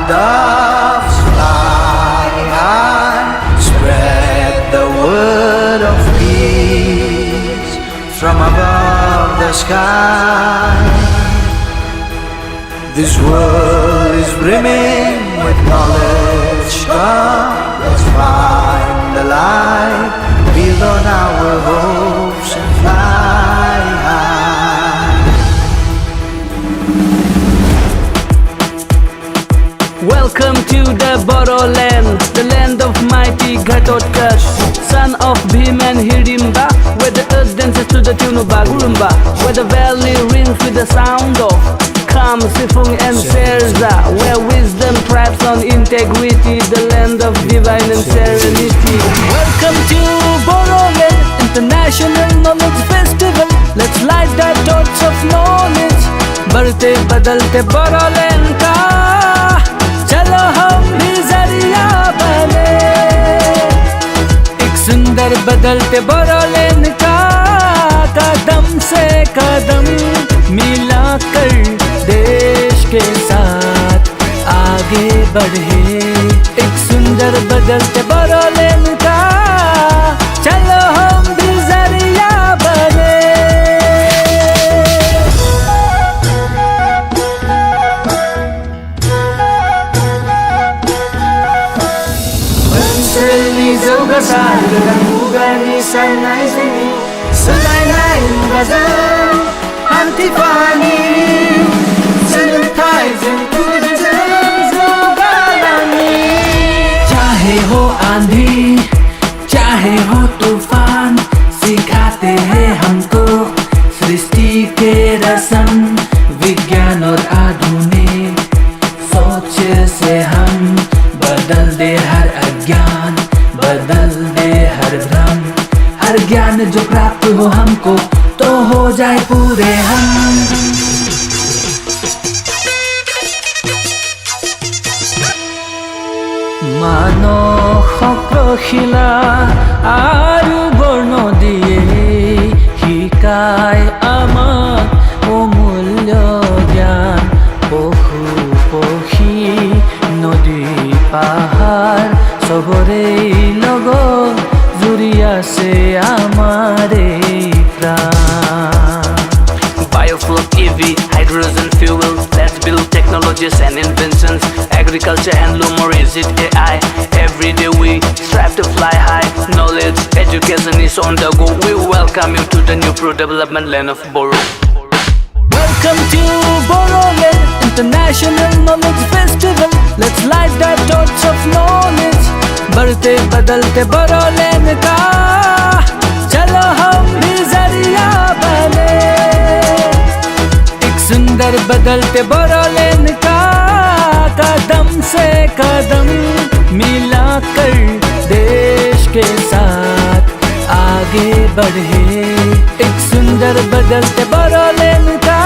doves fly high, spread the word of peace from above the sky. This world is brimming with knowledge. Come, let's find the light, build on our hopes and fly high. Welcome to the Boroland, the land of mighty Ghatotkash, son of Bhim and Hidimba, where the earth dances to the tune of Bagurumba, where the valley rings with the sound of Kam, Sifung and Serza, where wisdom thrives on integrity, the land of divine and serenity. Welcome to Boroland, International Knowledge Festival. Let's light the torch of knowledge. बढ़ते बदलते Boroland का चलो हम भी जरिया बने, एक सुंदर बदलते Boroland का कदम से कदम मिलाकर देश के साथ आगे बढ़े। एक सुंदर बदलते Boroland का चलो हम भी जरिया बने। Ni zoga sarga mugani sanai sini sanai nai bazan antifani sanai thai zin kuzan zoga lani। चाहे हो आंधी चाहे हो तूफान, सिखाते हैं हमको सृष्टि के रसम, विज्ञान और आधुनिक सोच से हम बदल दे हर अज्ञान, बदल दे हर भ्रम। हर ज्ञान जो प्राप्त हो हमको तो हो जाए पूरे हम। मानो সক্ৰশিলা আৰু বৰ্ণ দিয়ে শিকায় আমাক অমূল্য জ্ঞান। পশু পক্ষী নদী পাহাৰ চবৰে লগত জুৰি আছে আমাৰে প্ৰাণ। Biofuel, EV, hydrogen fuel, let's build technologies and inventions. Agriculture, handloom, or is it AI? Every day we strive to fly high. Knowledge, education is on the go. We welcome you to the new pro-development land of Boro. Welcome to Boroland, International Knowledge Festival. Let's light the torch of knowledge. बढ़ते बदलते Boroland का चलो हम भी जरिया बने, एक सुंदर बदलते Boroland का कदम से कदम मिलाकर देश के साथ आगे बढ़े। एक सुंदर बदलते Boroland का